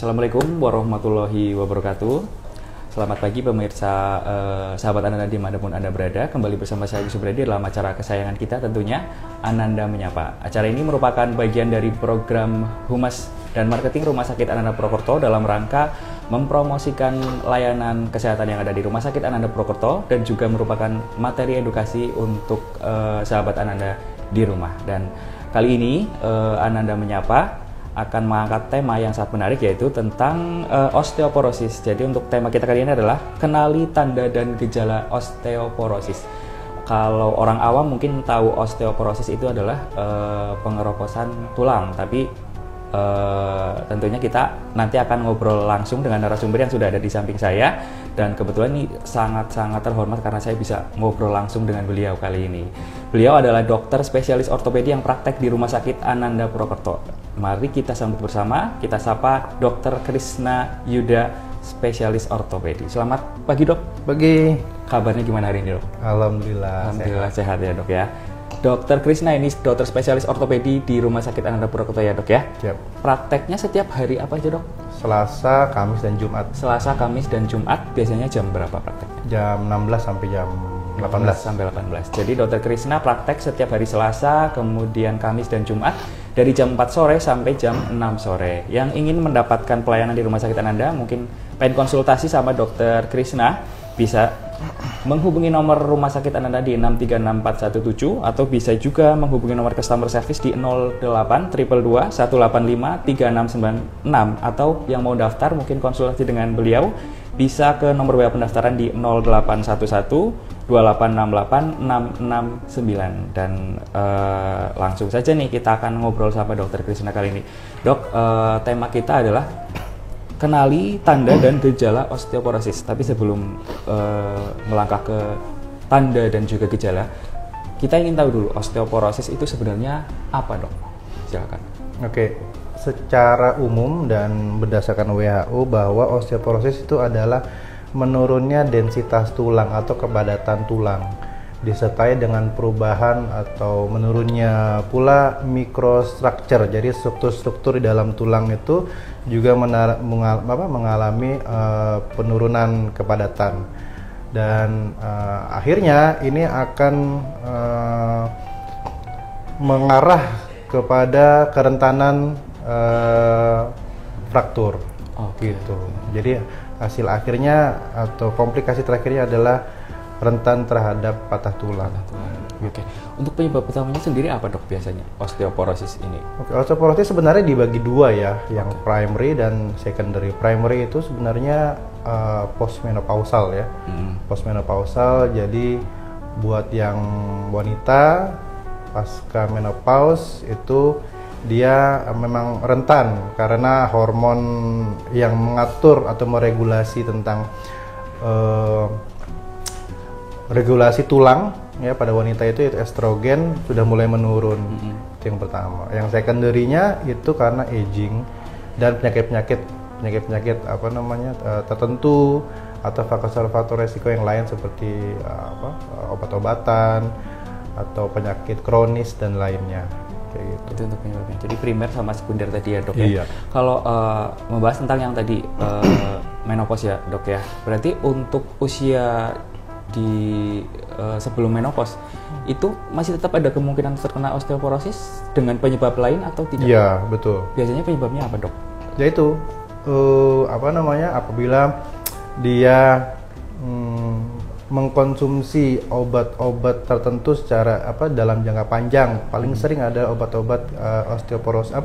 Assalamualaikum warahmatullahi wabarakatuh. Selamat pagi pemirsa, sahabat Ananda dimanapun Anda berada. Kembali bersama saya Agus Subradi dalam acara kesayangan kita tentunya, Ananda Menyapa. Acara ini merupakan bagian dari program Humas dan Marketing Rumah Sakit Ananda Purwokerto dalam rangka mempromosikan layanan kesehatan yang ada di Rumah Sakit Ananda Purwokerto dan juga merupakan materi edukasi untuk sahabat Ananda di rumah. Dan kali ini Ananda Menyapa akan mengangkat tema yang sangat menarik, yaitu tentang osteoporosis. Jadi untuk tema kita kali ini adalah kenali tanda dan gejala osteoporosis. Kalau orang awam mungkin tahu osteoporosis itu adalah pengeroposan tulang, tapi tentunya kita nanti akan ngobrol langsung dengan narasumber yang sudah ada di samping saya, dan kebetulan ini sangat-sangat terhormat karena saya bisa ngobrol langsung dengan beliau kali ini. Beliau adalah dokter spesialis ortopedi yang praktek di Rumah Sakit Ananda Purwokerto. Mari kita sambut bersama, kita sapa Dr. Krisna Yuda, spesialis ortopedi. Selamat pagi, Dok. Pagi. Kabarnya gimana hari ini, Dok? Alhamdulillah sehat ya, Dok ya. Dr. Krisna ini dokter spesialis ortopedi di Rumah Sakit Ananda Purwokerto ya, Dok ya? Siap. Prakteknya setiap hari apa aja, Dok? Selasa, Kamis, dan Jumat. Selasa, Kamis, dan Jumat. Biasanya jam berapa prakteknya? Jam 16 sampai jam 18. Sampai 18. Jadi Dr. Krisna praktek setiap hari Selasa, kemudian Kamis dan Jumat dari jam 4 sore sampai jam 6 sore. Yang ingin mendapatkan pelayanan di Rumah Sakit Ananda, mungkin pengen konsultasi sama Dr. Krisna, bisa menghubungi nomor Rumah Sakit Ananda di 636417, atau bisa juga menghubungi nomor customer service di 08 222 185 3696, atau yang mau daftar mungkin konsultasi dengan beliau bisa ke nomor WA pendaftaran di 0811 2868 669. Dan langsung saja nih kita akan ngobrol sama Dr. Krisna kali ini. Dok, tema kita adalah kenali tanda dan gejala osteoporosis. Tapi sebelum melangkah ke tanda dan juga gejala, kita ingin tahu dulu osteoporosis itu sebenarnya apa, Dok? Silakan. Oke, secara umum dan berdasarkan WHO bahwa osteoporosis itu adalah menurunnya densitas tulang atau kepadatan tulang, disertai dengan perubahan atau menurunnya pula microstructure. Jadi struktur-struktur di dalam tulang itu juga mengalami penurunan kepadatan, dan akhirnya ini akan mengarah kepada kerentanan fraktur. Gitu. Jadi hasil akhirnya atau komplikasi terakhirnya adalah rentan terhadap patah tulang. Oke. Untuk penyebab utamanya sendiri apa, Dok, biasanya osteoporosis ini? Oke, osteoporosis sebenarnya dibagi dua ya, yang primary dan secondary. Primary itu sebenarnya postmenopausal ya. Postmenopausal, jadi buat yang wanita pasca menopause itu dia memang rentan karena hormon yang mengatur atau meregulasi tentang regulasi tulang ya pada wanita itu estrogen sudah mulai menurun. Itu yang pertama. Yang secondary-nya itu karena aging dan penyakit tertentu atau faktor resiko yang lain seperti obat-obatan atau penyakit kronis dan lainnya. Gitu. Itu untuk penyebabnya. Jadi primer sama sekunder tadi ya, Dok ya. Iya. Kalau membahas tentang yang tadi menopause ya, Dok ya. Berarti untuk usia di sebelum menopause itu masih tetap ada kemungkinan terkena osteoporosis dengan penyebab lain atau tidak? Iya, betul. Biasanya penyebabnya apa, Dok? Yaitu apabila dia mengkonsumsi obat-obat tertentu secara dalam jangka panjang. Paling sering ada obat-obat osteoporosis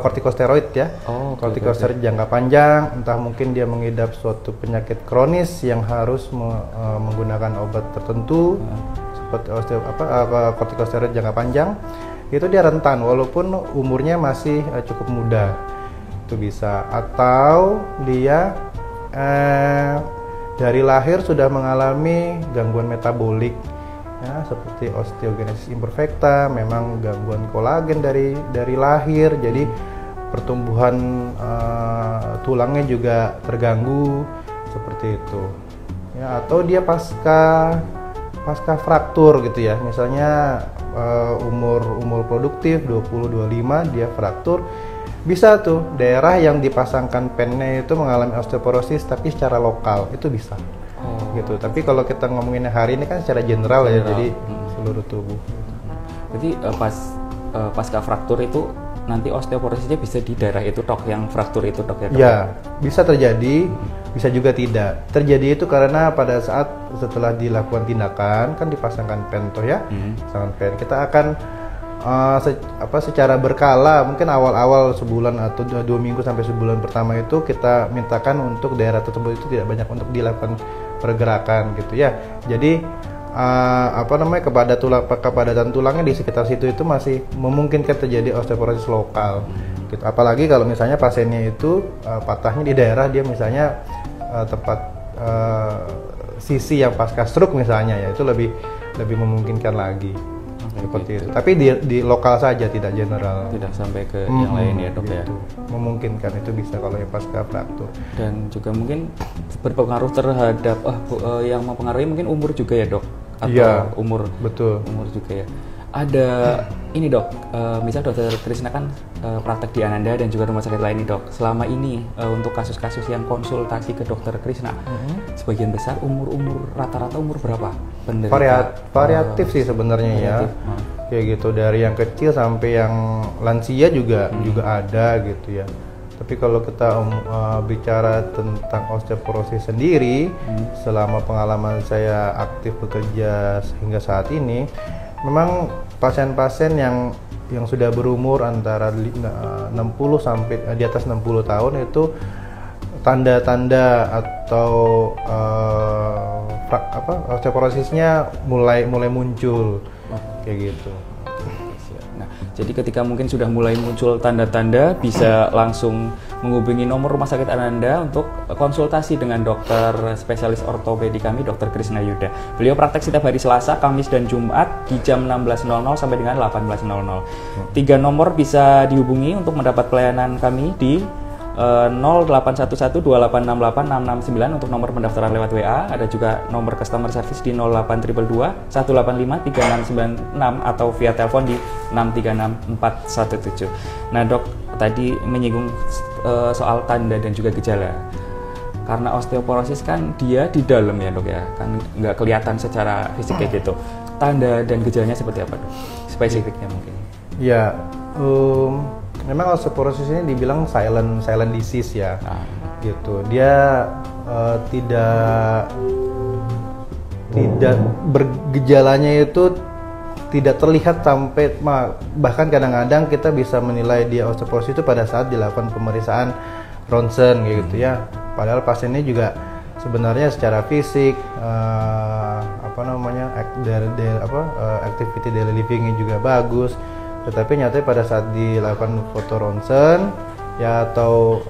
kortikosteroid ya. Kortikosteroid jangka panjang, entah mungkin dia mengidap suatu penyakit kronis yang harus menggunakan obat tertentu seperti kortikosteroid jangka panjang. Itu dia rentan walaupun umurnya masih cukup muda. Itu bisa, atau dia dari lahir sudah mengalami gangguan metabolik ya, seperti osteogenesis imperfecta, memang gangguan kolagen dari lahir, jadi pertumbuhan tulangnya juga terganggu seperti itu ya. Atau dia pasca fraktur gitu ya, misalnya umur produktif 20-25 dia fraktur, Bisa tuh daerah yang dipasangkan pennya itu mengalami osteoporosis tapi secara lokal itu bisa. Gitu. Tapi kalau kita ngomongin hari ini kan secara general ya, jadi seluruh tubuh. Jadi pasca fraktur itu nanti osteoporosisnya bisa di daerah itu tok, yang fraktur itu tok ya? Ya, bisa terjadi, bisa juga tidak. Terjadi itu karena pada saat setelah dilakukan tindakan kan dipasangkan pen toh ya, pasangkan pen. Kita akan secara berkala, mungkin awal-awal sebulan atau 2 minggu sampai sebulan pertama itu kita mintakan untuk daerah tersebut itu tidak banyak untuk dilakukan pergerakan gitu ya. Jadi kepadatan tulangnya di sekitar situ itu masih memungkinkan terjadi osteoporosis lokal. Gitu. Apalagi kalau misalnya pasiennya itu patahnya di daerah dia misalnya tepat sisi yang pasca stroke misalnya, ya itu lebih memungkinkan lagi. Seperti itu. Tapi di lokal saja, tidak general. Tidak sampai ke yang lain ya dok gitu. Ya. Memungkinkan itu bisa kalau yang pasca fraktur. Dan juga mungkin berpengaruh terhadap yang mempengaruhi mungkin umur juga ya dok? Atau iya, umur? Betul. Umur juga ya. Ada ini dok, misal dokter Krisna kan praktek di Ananda dan juga rumah sakit lain nih dok. Selama ini untuk kasus-kasus yang konsultasi ke dokter Krisna, sebagian besar rata-rata umur berapa? Variatif sih sebenarnya ya. Kayak gitu, dari yang kecil sampai yang lansia juga ada gitu ya. Tapi kalau kita bicara tentang osteoporosis sendiri, selama pengalaman saya aktif bekerja hingga saat ini, memang pasien-pasien yang sudah berumur antara 60 sampai di atas 60 tahun itu tanda-tanda atau osteoporosisnya mulai muncul kayak gitu. Nah, jadi ketika mungkin sudah mulai muncul tanda-tanda, bisa langsung menghubungi nomor rumah sakit Ananda untuk konsultasi dengan dokter spesialis ortopedi kami, Dr. Krisna Yuda. Beliau praktek setiap hari Selasa, Kamis, dan Jumat di jam 16.00 sampai dengan 18.00. 3 nomor bisa dihubungi untuk mendapat pelayanan kami di 0811-2868-669 untuk nomor pendaftaran lewat WA. Ada juga nomor customer service di 0822-185-3696 atau via telepon di 636417. Nah dok, tadi menyinggung soal tanda dan juga gejala. Karena osteoporosis kan dia di dalam ya dok ya, kan nggak kelihatan secara fisik kayak gitu. Tanda dan gejalanya seperti apa dok? Spesifiknya mungkin. Ya, memang osteoporosis ini dibilang silent disease ya, gitu. Dia tidak bergejalanya itu tidak terlihat sampai bahkan kadang-kadang kita bisa menilai dia osteoporosis itu pada saat dilakukan pemeriksaan ronsen gitu ya. Padahal pasiennya juga sebenarnya secara fisik activity daily livingnya juga bagus. Tetapi nyatanya pada saat dilakukan foto ronsen ya atau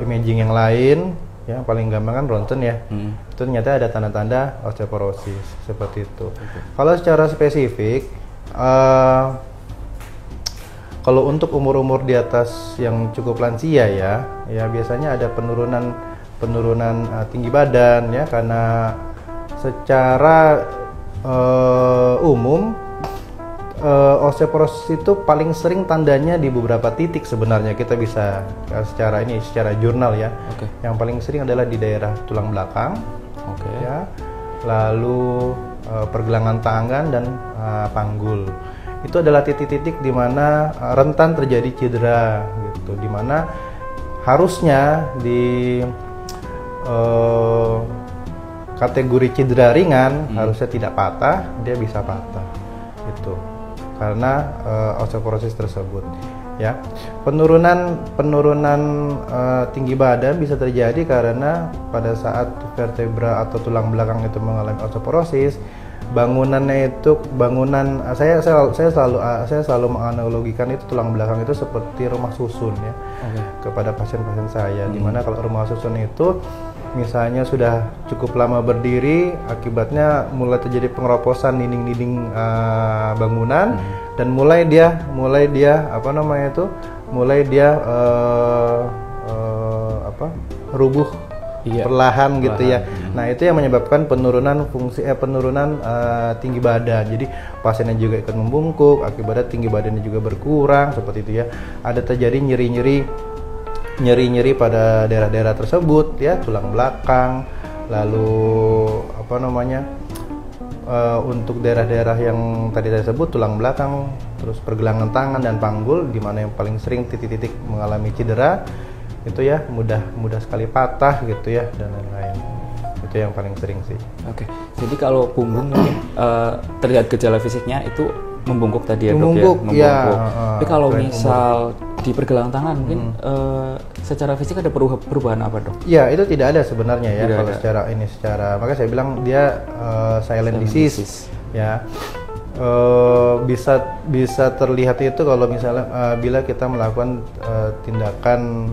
imaging yang lain ya, paling gampang kan ronsen ya, itu ternyata ada tanda-tanda osteoporosis seperti itu. Kalau secara spesifik kalau untuk umur-umur di atas yang cukup lansia ya biasanya ada penurunan tinggi badan ya, karena secara umum osteoporosis itu paling sering tandanya di beberapa titik sebenarnya. Kita bisa secara jurnal ya. Yang paling sering adalah di daerah tulang belakang, ya, lalu pergelangan tangan dan panggul. Itu adalah titik-titik di mana rentan terjadi cedera gitu, di mana harusnya di kategori cedera ringan harusnya tidak patah, dia bisa patah itu karena osteoporosis tersebut ya. Penurunan tinggi badan bisa terjadi karena pada saat vertebra atau tulang belakang itu mengalami osteoporosis, saya selalu menganalogikan itu tulang belakang itu seperti rumah susun ya, kepada pasien-pasien saya. Dimana kalau rumah susun itu misalnya sudah cukup lama berdiri, akibatnya mulai terjadi pengeroposan dinding-dinding bangunan dan mulai dia rubuh perlahan gitu ya. Nah itu yang menyebabkan penurunan tinggi badan. Jadi pasiennya juga ikut membungkuk, akibatnya tinggi badannya juga berkurang seperti itu ya. Ada terjadi nyeri-nyeri pada daerah-daerah tersebut ya, tulang belakang, lalu untuk daerah-daerah yang tadi saya sebut, tulang belakang, terus pergelangan tangan dan panggul, di mana yang paling sering titik-titik mengalami cedera itu ya, mudah sekali patah gitu ya, dan lain-lain. Itu yang paling sering sih. Oke. Jadi kalau punggung mungkin terlihat gejala fisiknya itu membungkuk tadi ya, membungkuk, Dok ya? Membungkuk. Ya, tapi kalau misal di pergelangan tangan mungkin secara fisik ada perubahan apa, Dok? Ya, itu tidak ada sebenarnya ya. Kalau secara makanya saya bilang dia silent disease ya. Bisa terlihat itu kalau misalnya bila kita melakukan tindakan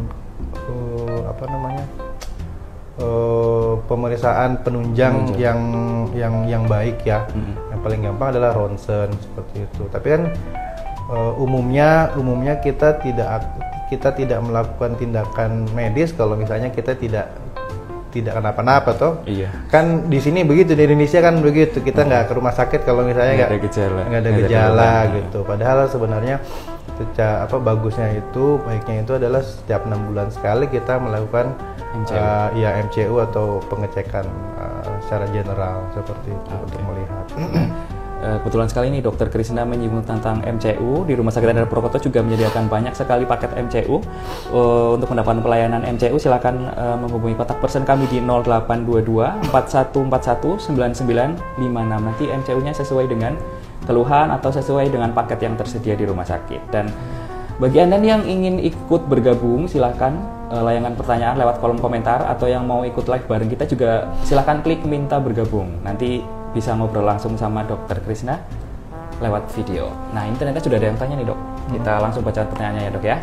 pemeriksaan penunjang yang baik ya. Yang paling gampang adalah ronsen seperti itu. Tapi kan umumnya kita tidak melakukan tindakan medis kalau misalnya kita tidak kenapa-napa toh. Iya. Kan di sini begitu, di Indonesia kan begitu. Kita nggak ke rumah sakit kalau misalnya nggak ada gejala gitu. Padahal sebenarnya baiknya itu adalah setiap 6 bulan sekali kita melakukan MCU atau pengecekan secara general seperti itu untuk melihat. Kebetulan sekali nih Dokter Krisna menyinggung tentang MCU. Di Rumah Sakit Ananda Purwokerto juga menyediakan banyak sekali paket MCU. Untuk mendapatkan pelayanan MCU silakan menghubungi kontak person kami di 0822 4141 9956. Nanti MCU-nya sesuai dengan keluhan atau sesuai dengan paket yang tersedia di rumah sakit. Dan bagi Anda yang ingin ikut bergabung, silakan layangkan pertanyaan lewat kolom komentar, atau yang mau ikut live bareng kita juga silakan klik minta bergabung. Nanti bisa ngobrol langsung sama Dokter Krisna lewat video. Nah, ini ternyata sudah ada yang tanya nih, Dok. Kita langsung baca pertanyaannya ya, Dok ya.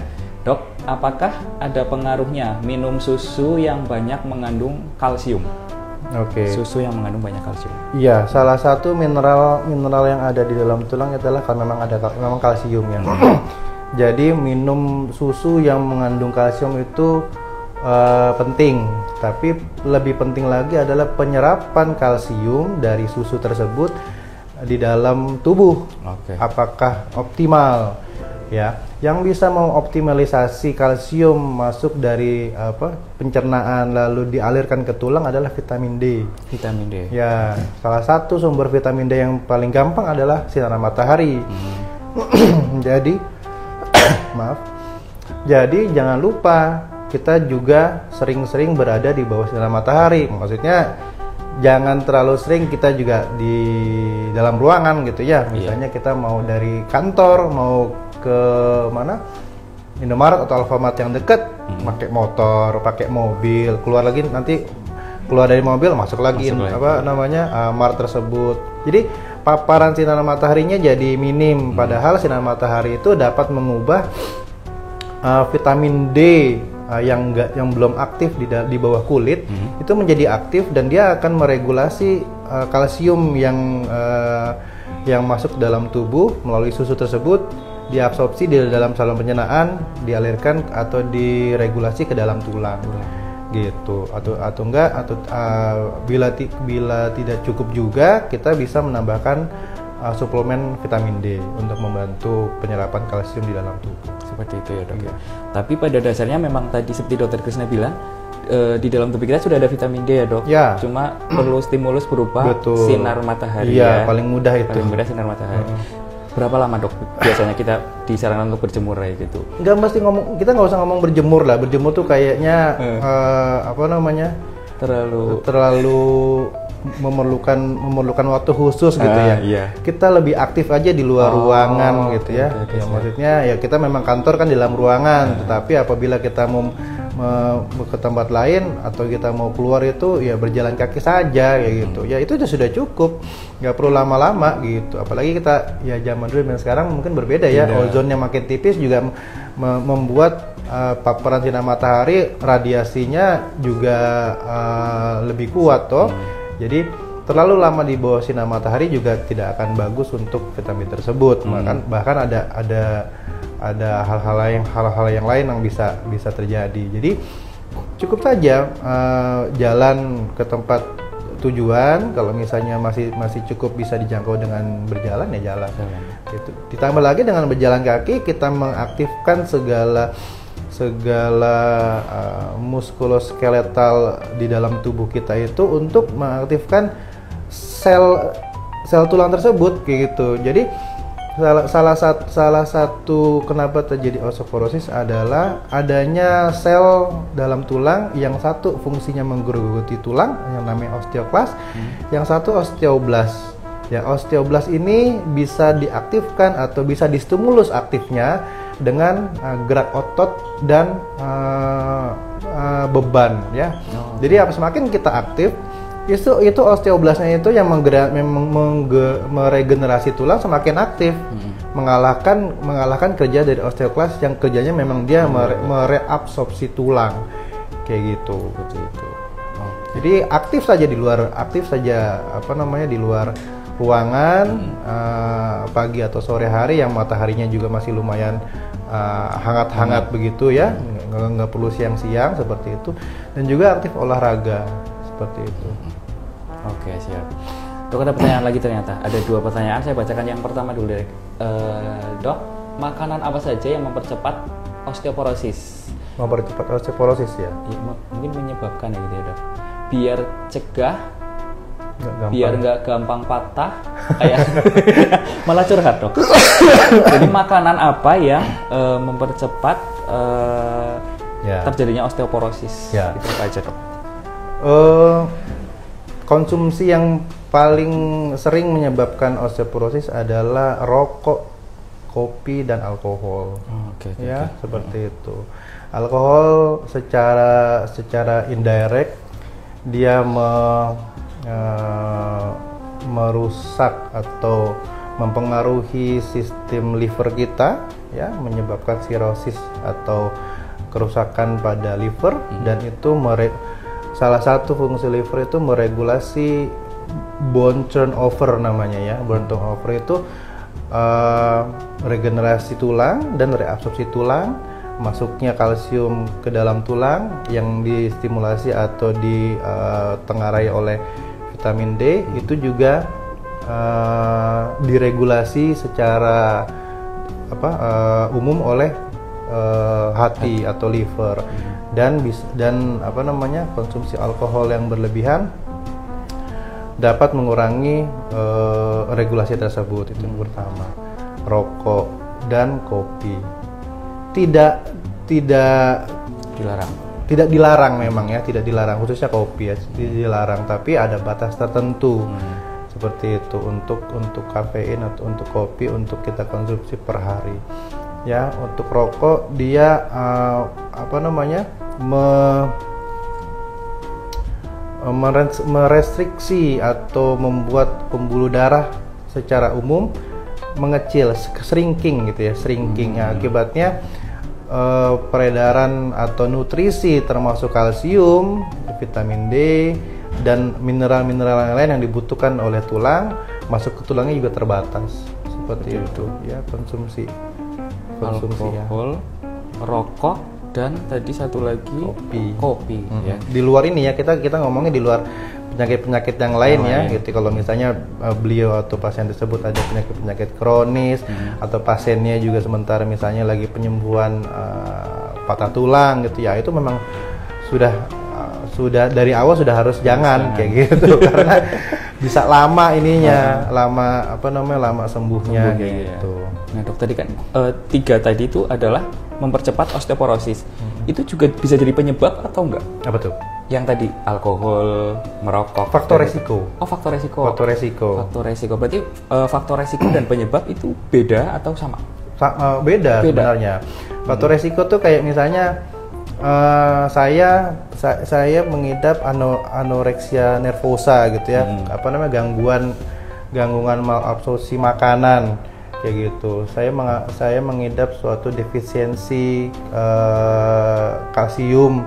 Dok, apakah ada pengaruhnya minum susu yang banyak mengandung kalsium? Oke. Susu yang mengandung banyak kalsium. Iya, salah satu mineral yang ada di dalam tulang adalah karena memang kalsium ya. Jadi minum susu yang mengandung kalsium itu penting, tapi lebih penting lagi adalah penyerapan kalsium dari susu tersebut di dalam tubuh. Apakah optimal ya? Yang bisa mengoptimalisasi kalsium masuk dari pencernaan lalu dialirkan ke tulang adalah vitamin D. Vitamin D. Ya, salah satu sumber vitamin D yang paling gampang adalah sinar matahari. Jadi jangan lupa kita juga sering-sering berada di bawah sinar matahari. Maksudnya jangan terlalu sering kita juga di dalam ruangan gitu ya. Misalnya kita mau dari kantor mau ke mana, Indomaret atau Alfamart yang dekat, pakai motor, pakai mobil, keluar lagi nanti keluar dari mobil masuk lagi mart tersebut. Jadi paparan sinar mataharinya jadi minim. Padahal sinar matahari itu dapat mengubah vitamin D yang belum aktif di bawah kulit itu menjadi aktif, dan dia akan meregulasi kalsium yang masuk ke dalam tubuh melalui susu tersebut, diabsorpsi di dalam saluran pencernaan, dialirkan atau diregulasi ke dalam tulang gitu. Atau bila tidak cukup juga kita bisa menambahkan suplemen vitamin D untuk membantu penyerapan kalsium di dalam tubuh. Seperti itu ya, Dok. Tapi pada dasarnya memang tadi seperti Dokter Krisna bilang, di dalam tubuh kita sudah ada vitamin D ya, Dok. Ya. Cuma perlu stimulus berupa sinar matahari. Iya, paling mudah itu. Paling mudah sinar matahari. Berapa lama, Dok, biasanya kita disarankan untuk berjemur kayak gitu? Kita nggak usah ngomong berjemur lah. Berjemur tuh kayaknya terlalu memerlukan waktu khusus gitu ya. Iya. Kita lebih aktif aja di luar ruangan gitu ya. Maksudnya ya kita memang kantor kan di dalam ruangan, tetapi apabila kita mau ke tempat lain atau kita mau keluar itu ya berjalan kaki saja kayak gitu. Ya itu sudah cukup, nggak perlu lama-lama gitu. Apalagi kita ya zaman dulu dan sekarang mungkin berbeda ya. Ozonnya makin tipis juga membuat paparan sinar matahari radiasinya juga lebih kuat toh. Jadi terlalu lama di bawah sinar matahari juga tidak akan bagus untuk vitamin tersebut. Bahkan ada hal-hal yang lain yang bisa terjadi. Jadi cukup saja jalan ke tempat tujuan. Kalau misalnya masih cukup bisa dijangkau dengan berjalan ya jalan. Gitu. Ditambah lagi dengan berjalan kaki kita mengaktifkan segala muskuloskeletal di dalam tubuh kita itu untuk mengaktifkan sel tulang tersebut kayak gitu. Jadi salah satu kenapa terjadi osteoporosis adalah adanya sel dalam tulang, yang satu fungsinya menggerogoti tulang yang namanya osteoklas, yang satu osteoblas. Ya, osteoblas ini bisa diaktifkan atau bisa distimulus aktifnya dengan gerak otot dan beban ya. Jadi semakin kita aktif itu osteoblasnya itu yang meregenerasi tulang semakin aktif, mengalahkan kerja dari osteoklas yang kerjanya memang dia mereabsorpsi tulang kayak gitu. Jadi aktif saja di luar di luar ruangan pagi atau sore hari yang mataharinya juga masih lumayan hangat-hangat begitu ya, nggak perlu siang-siang seperti itu, dan juga aktif olahraga seperti itu. Oke, siap. Dok, ada pertanyaan lagi ternyata. Ada 2 pertanyaan, saya bacakan yang pertama dulu deh. Dok, makanan apa saja yang mempercepat osteoporosis? Mempercepat osteoporosis ya? Mungkin menyebabkan ya gitu ya dok. Biar cegah, biar nggak gampang patah, malah curhat dok. Jadi makanan apa yang mempercepat terjadinya osteoporosis? Ya. Itu apa aja dok? Konsumsi yang paling sering menyebabkan osteoporosis adalah rokok, kopi, dan alkohol. Seperti itu. Alkohol secara indirect dia merusak atau mempengaruhi sistem liver kita, ya, menyebabkan sirosis atau kerusakan pada liver, dan itu salah satu fungsi liver itu meregulasi bone turnover namanya ya. Bone turnover itu regenerasi tulang dan reabsorpsi tulang, masuknya kalsium ke dalam tulang yang distimulasi atau ditengarai oleh vitamin D, itu juga diregulasi secara umum oleh hati atau liver. Dan konsumsi alkohol yang berlebihan dapat mengurangi regulasi tersebut. Itu yang pertama. Rokok dan kopi tidak dilarang memang ya, tidak dilarang, khususnya kopi ya, tidak dilarang, tapi ada batas tertentu. Seperti itu untuk kafein atau untuk kopi untuk kita konsumsi per hari. Ya, untuk rokok dia merestriksi atau membuat pembuluh darah secara umum mengecil, shrinking gitu ya, akibatnya peredaran atau nutrisi termasuk kalsium, vitamin D, dan mineral-mineral lain yang dibutuhkan oleh tulang masuk ke tulangnya juga terbatas. Seperti itu ya, konsumsi alkohol, rokok, dan tadi satu lagi kopi ya. Di luar ini ya, kita ngomongnya di luar penyakit yang lain ya gitu. Kalau misalnya beliau atau pasien tersebut ada penyakit kronis, atau pasiennya juga sementara misalnya lagi penyembuhan patah tulang gitu ya, itu memang sudah dari awal sudah harus jangan kayak gitu karena bisa lama lama sembuhnya gitu. Nah dok, tadi kan 3 tadi itu adalah mempercepat osteoporosis. Itu juga bisa jadi penyebab atau enggak? Apa tuh? Yang tadi alkohol, merokok. Faktor resiko. Faktor resiko. Berarti faktor resiko dan penyebab itu beda atau sama? Beda sebenarnya. Faktor resiko tuh kayak misalnya saya mengidap anoreksia nervosa gitu ya, gangguan malabsorpsi makanan kayak gitu. Saya mengidap suatu defisiensi kalsium,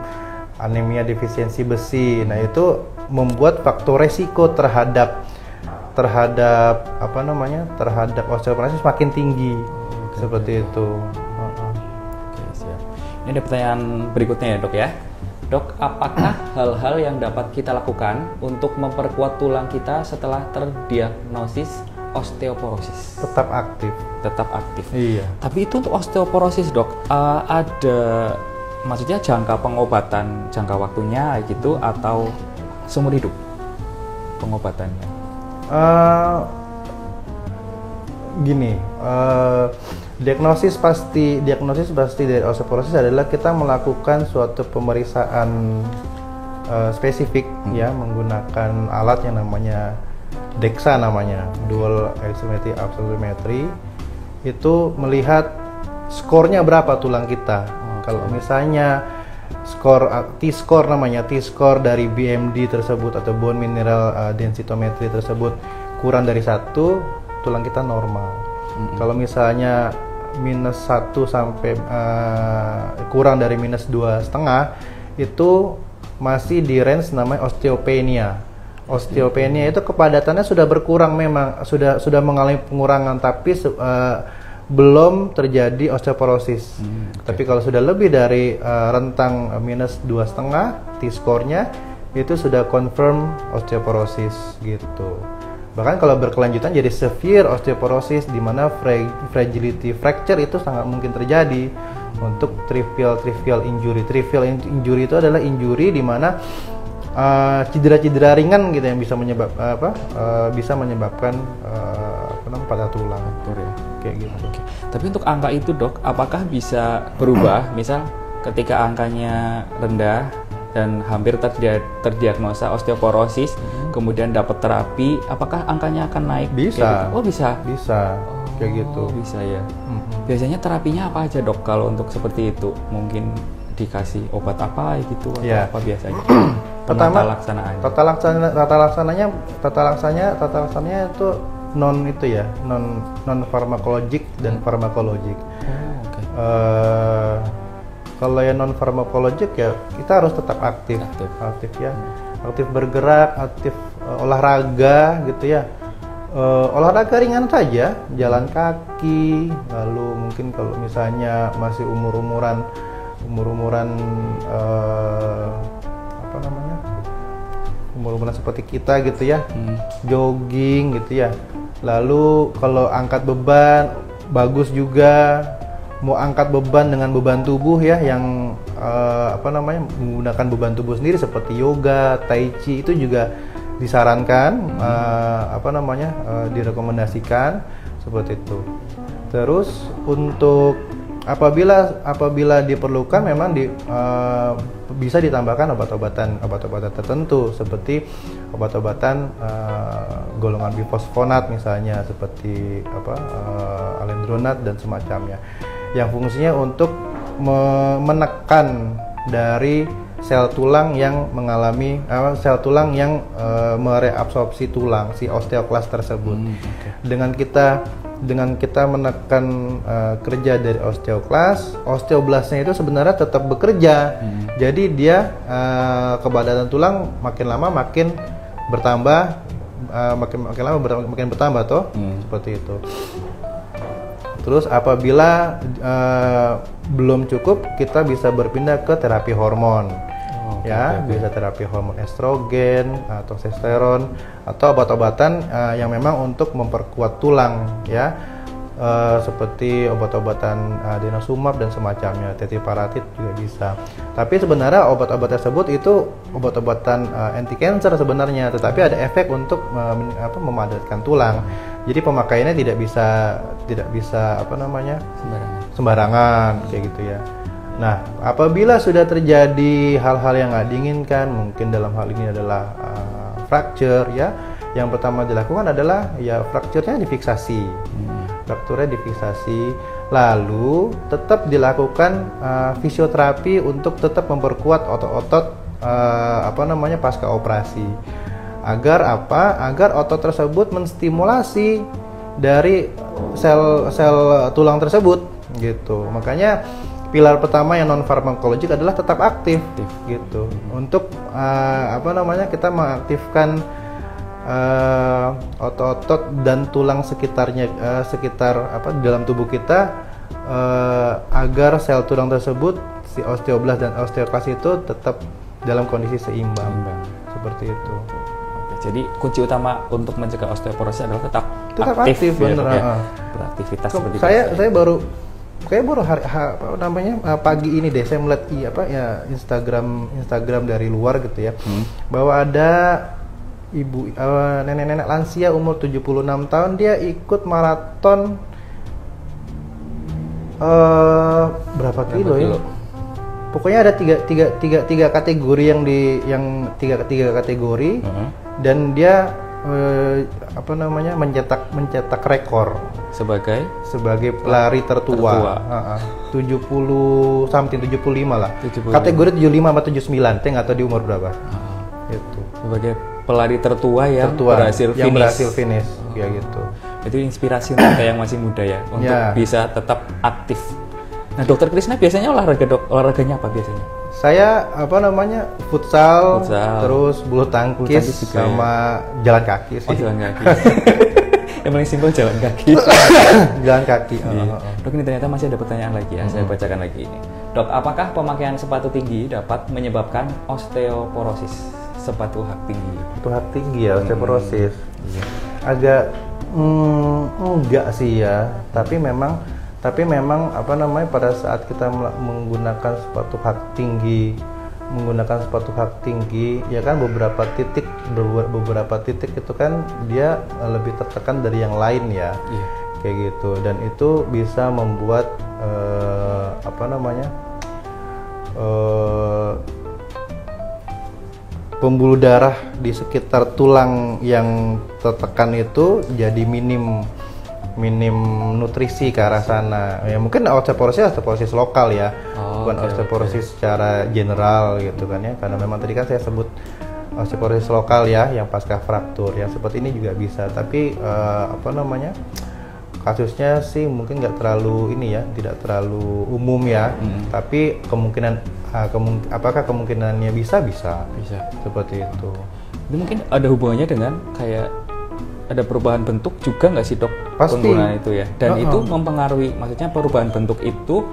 anemia defisiensi besi. Nah, itu membuat faktor resiko terhadap osteoporosis makin tinggi. Seperti itu. Oke, siap. Ini ada pertanyaan berikutnya ya dok ya. Dok, apakah hal-hal yang dapat kita lakukan untuk memperkuat tulang kita setelah terdiagnosis osteoporosis? Tetap aktif. Tetap aktif. Iya. Tapi itu untuk osteoporosis, Dok, ada maksudnya jangka pengobatan, jangka waktunya gitu atau seumur hidup pengobatannya? Gini, diagnosis pasti dari osteoporosis adalah kita melakukan suatu pemeriksaan spesifik ya, menggunakan alat yang namanya DEXA, namanya dual axillary absorptiometry. Itu melihat skornya berapa tulang kita. Kalau misalnya skor T-score, namanya T-score dari BMD tersebut atau bone mineral densitometry tersebut kurang dari 1, tulang kita normal. Kalau misalnya -1 sampai kurang dari -2,5, itu masih di range namanya osteopenia. Osteopenia itu kepadatannya sudah berkurang, memang sudah mengalami pengurangan, tapi belum terjadi osteoporosis. Tapi kalau sudah lebih dari rentang -2,5 T-score-nya, itu sudah confirm osteoporosis gitu. Bahkan kalau berkelanjutan jadi severe osteoporosis, di mana fragility fracture itu sangat mungkin terjadi untuk trivial injury. Trivial injury itu adalah injury di mana cedera-cedera ringan gitu yang bisa menyebabkan patah tulang. Betul ya. Kayak gitu. Oke. Tapi untuk angka itu, Dok, apakah bisa berubah? Misal ketika angkanya rendah dan hampir terdiagnosa osteoporosis, kemudian dapat terapi, apakah angkanya akan naik? Bisa. Gitu? Oh, bisa. Bisa. Kayak gitu. Bisa ya. Biasanya terapinya apa aja, Dok, kalau untuk seperti itu? Mungkin dikasih obat apa gitu atau apa biasanya? Pertama, tata laksananya itu non farmakologik dan farmakologik. Kalau yang non farmakologik ya kita harus tetap aktif ya, aktif bergerak, aktif olahraga gitu ya. Olahraga ringan saja, jalan kaki, lalu mungkin kalau misalnya masih umuran seperti kita gitu ya, jogging gitu ya. Lalu kalau angkat beban bagus juga. Mau angkat beban dengan beban tubuh ya, yang menggunakan beban tubuh sendiri seperti yoga, tai chi, itu juga disarankan, direkomendasikan seperti itu. Terus untuk apabila diperlukan memang bisa ditambahkan obat-obatan tertentu seperti obat-obatan golongan bifosfonat misalnya, seperti alendronat dan semacamnya, yang fungsinya untuk menekan dari sel tulang yang mereabsorpsi tulang, si osteoklas tersebut. Dengan kita menekan kerja dari osteoklas, osteoblastnya itu sebenarnya tetap bekerja. Jadi dia kepadatan tulang makin lama makin bertambah, makin bertambah toh, seperti itu. Terus apabila belum cukup, kita bisa berpindah ke terapi hormon. Bisa terapi hormon estrogen atau testosteron, atau obat-obatan yang memang untuk memperkuat tulang ya, seperti obat-obatan denosumab dan semacamnya, tetiparatid juga bisa. Tapi sebenarnya obat-obat tersebut itu obat-obatan anti cancer sebenarnya, tetapi ada efek untuk memadatkan tulang. Jadi pemakaiannya tidak bisa sembarangan kayak gitu ya. Nah, apabila sudah terjadi hal-hal yang nggak diinginkan, mungkin dalam hal ini adalah fracture ya, yang pertama dilakukan adalah ya fracture-nya difiksasi. Frakturnya difiksasi, lalu tetap dilakukan fisioterapi untuk tetap memperkuat otot-otot pasca operasi. Agar otot tersebut menstimulasi dari sel tulang tersebut gitu. Makanya pilar pertama yang non farmakologik adalah tetap aktif gitu. Untuk kita mengaktifkan otot-otot dan tulang sekitar dalam tubuh kita agar sel tulang tersebut, si osteoblast dan osteoklas itu tetap dalam kondisi seimbang. Seperti itu. Oke, jadi kunci utama untuk mencegah osteoporosis adalah tetap aktif ya, bener. ya. Beraktivitas seperti saya baru pagi ini deh saya melihat Instagram dari luar gitu ya, bahwa ada ibu nenek-nenek lansia umur 76 tahun, dia ikut maraton berapa kilo ya? Pokoknya ada tiga kategori tiga kategori, dan dia mencetak rekor sebagai pelari tertua. 70 something 75 lah. 75. Kategori 75 sama 79, saya nggak tahu di umur berapa. Itu. Sebagai pelari tertua yang berhasil finish. Ya gitu. Itu inspirasi untuk yang masih muda ya, untuk bisa tetap aktif. Nah, Dokter Krisna biasanya olahraganya apa biasanya? Saya futsal, terus bulu tangkis sama jalan kaki sih. Jalan kaki. Yang paling simpel jalan kaki. Jalan kaki. Dok, ini ternyata masih ada pertanyaan lagi ya. Saya bacakan lagi ini. Dok, apakah pemakaian sepatu tinggi dapat menyebabkan osteoporosis? Sepatu hak tinggi. Sepatu hak tinggi ya, osteoporosis. Agak enggak sih ya. Tapi memang pada saat kita menggunakan sepatu hak tinggi ya kan, beberapa titik itu kan dia lebih tertekan dari yang lain ya. Kayak gitu, dan itu bisa membuat pembuluh darah di sekitar tulang yang tertekan itu jadi minim nutrisi ke arah sana. Ya mungkin osteoporosis lokal ya, bukan osteoporosis secara general gitu kan ya. Karena memang tadi kan saya sebut osteoporosis lokal ya, yang pasca fraktur. Yang seperti ini juga bisa, tapi kasusnya sih mungkin nggak terlalu tidak terlalu umum ya. Tapi apakah kemungkinannya bisa seperti itu. Itu mungkin ada hubungannya dengan kayak ada perubahan bentuk juga nggak sih, Dok? Pasti. Penggunaan itu ya. Dan itu mempengaruhi, maksudnya perubahan bentuk itu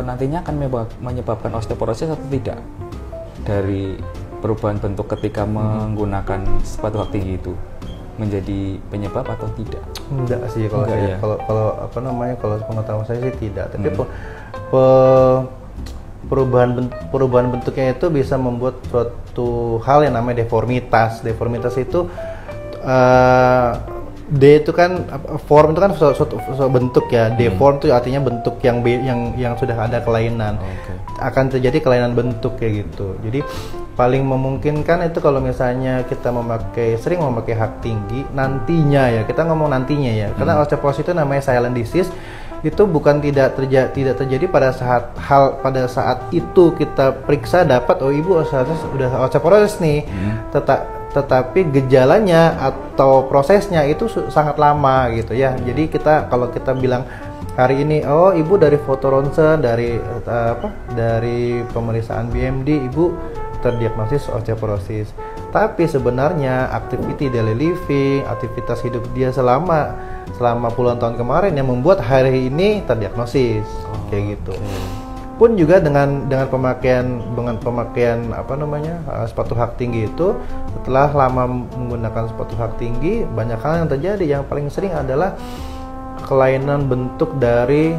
nantinya akan menyebabkan osteoporosis atau tidak? Dari perubahan bentuk ketika menggunakan sepatu hak tinggi itu menjadi penyebab atau tidak? Enggak sih kalau saya. Ya? Kalau pengetahuan saya sih tidak. Tapi perubahan bentuknya itu bisa membuat suatu hal yang namanya deformitas. Deformitas itu D itu kan form itu kan suatu bentuk ya. Deform itu artinya bentuk yang sudah ada kelainan. Akan terjadi kelainan bentuk kayak gitu. Jadi paling memungkinkan itu kalau misalnya kita sering memakai hak tinggi nantinya ya. Kita ngomong nantinya ya. Karena osteoporosis itu namanya silent disease. Itu bukan tidak terjadi pada saat itu kita periksa dapat ibu udah osteoporosis nih. Tetapi gejalanya atau prosesnya itu sangat lama gitu ya. Jadi kalau kita bilang hari ini ibu dari foto ronsen, dari pemeriksaan BMD ibu terdiagnosis osteoporosis. Tapi sebenarnya daily living, aktivitas hidup dia selama puluhan tahun kemarin yang membuat hari ini terdiagnosis kayak gitu. Pun juga dengan pemakaian sepatu hak tinggi itu, setelah lama menggunakan sepatu hak tinggi, banyak hal yang terjadi. Yang paling sering adalah kelainan bentuk dari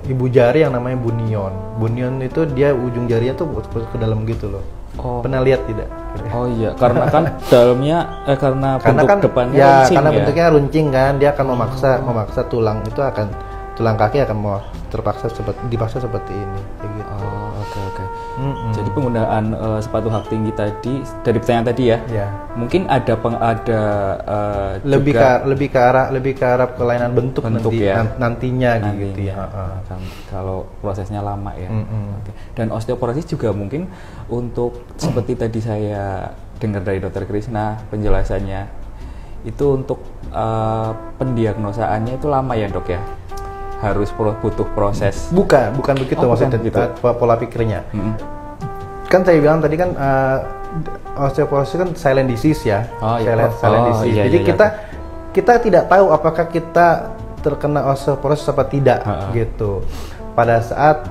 ibu jari yang namanya bunion. Bunion itu dia ujung jarinya tuh ke dalam gitu loh. Pernah lihat tidak? Oh iya, karena kan dalamnya karena bentuk kan, depannya runcing karena bentuknya runcing kan, dia akan memaksa tulang kaki akan mau dipaksa seperti ini kayak gitu. Oke. Jadi penggunaan sepatu hak tinggi tadi dari pertanyaan tadi ya. Mungkin ada lebih ke arah kelainan bentuk nantinya gitu ya. Kalau prosesnya lama ya. Dan osteoporosis juga mungkin untuk seperti tadi saya dengar dari Dokter Krisna penjelasannya itu untuk pendiagnosaannya itu lama ya, Dok ya. Harus butuh proses. Bukan begitu maksudnya gitu. Pola pikirnya. Kan saya bilang tadi kan osteoporosis kan silent disease ya. Silent disease. Jadi kita tidak tahu apakah kita terkena osteoporosis apa tidak gitu. Pada saat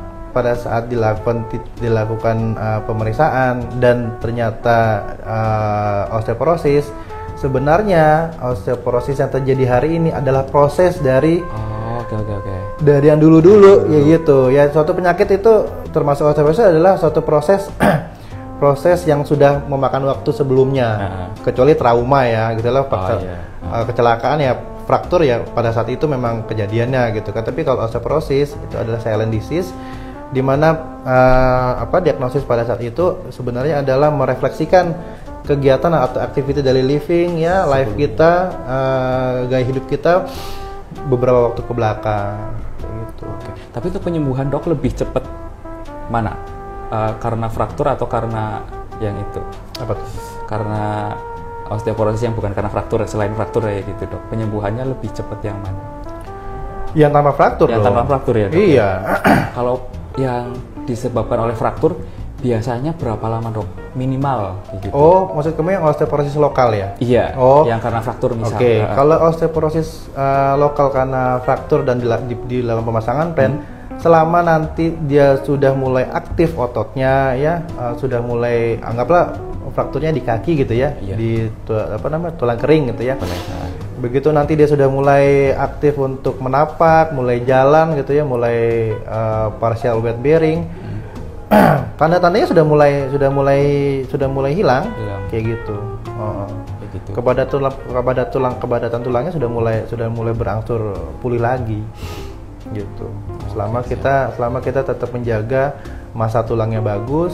dilakukan pemeriksaan dan ternyata osteoporosis, sebenarnya osteoporosis yang terjadi hari ini adalah proses dari dari yang dulu ya gitu. Ya, suatu penyakit itu termasuk osteoporosis adalah suatu proses proses yang sudah memakan waktu sebelumnya, kecuali trauma ya gitu lah, kecelakaan ya, fraktur ya pada saat itu memang kejadiannya gitu kan. Tapi kalau osteoporosis itu adalah silent disease, di mana diagnosis pada saat itu sebenarnya adalah merefleksikan kegiatan atau activity daily living ya, life kita, gaya hidup kita beberapa waktu ke belakang gitu. Tapi untuk penyembuhan dok lebih cepat mana? Karena fraktur atau karena yang itu? Apa tuh? Karena osteoporosis yang bukan karena fraktur, selain fraktur ya gitu dok. Penyembuhannya lebih cepat yang mana? Yang tanpa fraktur. Yang tanpa fraktur ya dok? Iya. Kalau yang disebabkan oleh fraktur biasanya berapa lama dok? Minimal gitu. Oh, maksud kamu yang osteoporosis lokal ya? Iya, yang karena fraktur misalnya. Kalau osteoporosis lokal karena fraktur dan di dalam pemasangan pen, selama nanti dia sudah mulai aktif ototnya ya, sudah mulai, anggaplah frakturnya di kaki gitu ya, di tulang kering gitu ya. Begitu nanti dia sudah mulai aktif untuk menapak, mulai jalan gitu ya, mulai partial weight bearing, tanda-tandanya sudah mulai hilang. Kayak gitu. Kepadatan tulangnya sudah mulai berangsur pulih lagi gitu. Selama kita tetap menjaga massa tulangnya bagus,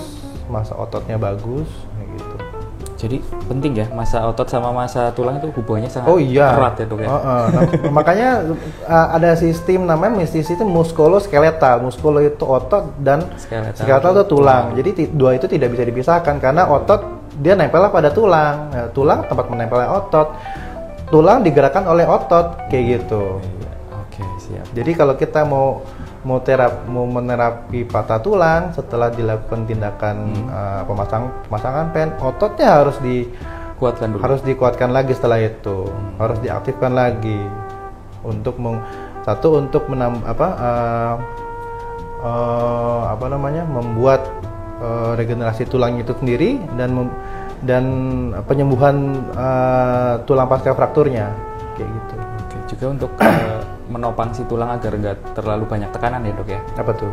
massa ototnya bagus gitu. Jadi penting ya, massa otot sama massa tulang itu hubungannya sangat erat ya dok ya. Makanya ada sistem namanya sistem muskuloskeletal. Muskulo itu otot dan skeletal itu tulang. Jadi dua itu tidak bisa dipisahkan karena otot dia nempel pada tulang. Nah, tulang tempat menempelnya otot. Tulang digerakkan oleh otot kayak gitu. Oke, siap. Jadi kalau kita mau menerapi patah tulang setelah dilakukan tindakan pemasangan pen, ototnya harus dikuatkan dulu. Harus dikuatkan lagi setelah itu. Harus diaktifkan lagi untuk membuat regenerasi tulang itu sendiri dan penyembuhan tulang pasca frakturnya kayak gitu. Oke, juga untuk menopang si tulang agar nggak terlalu banyak tekanan ya dok ya. Apa tuh?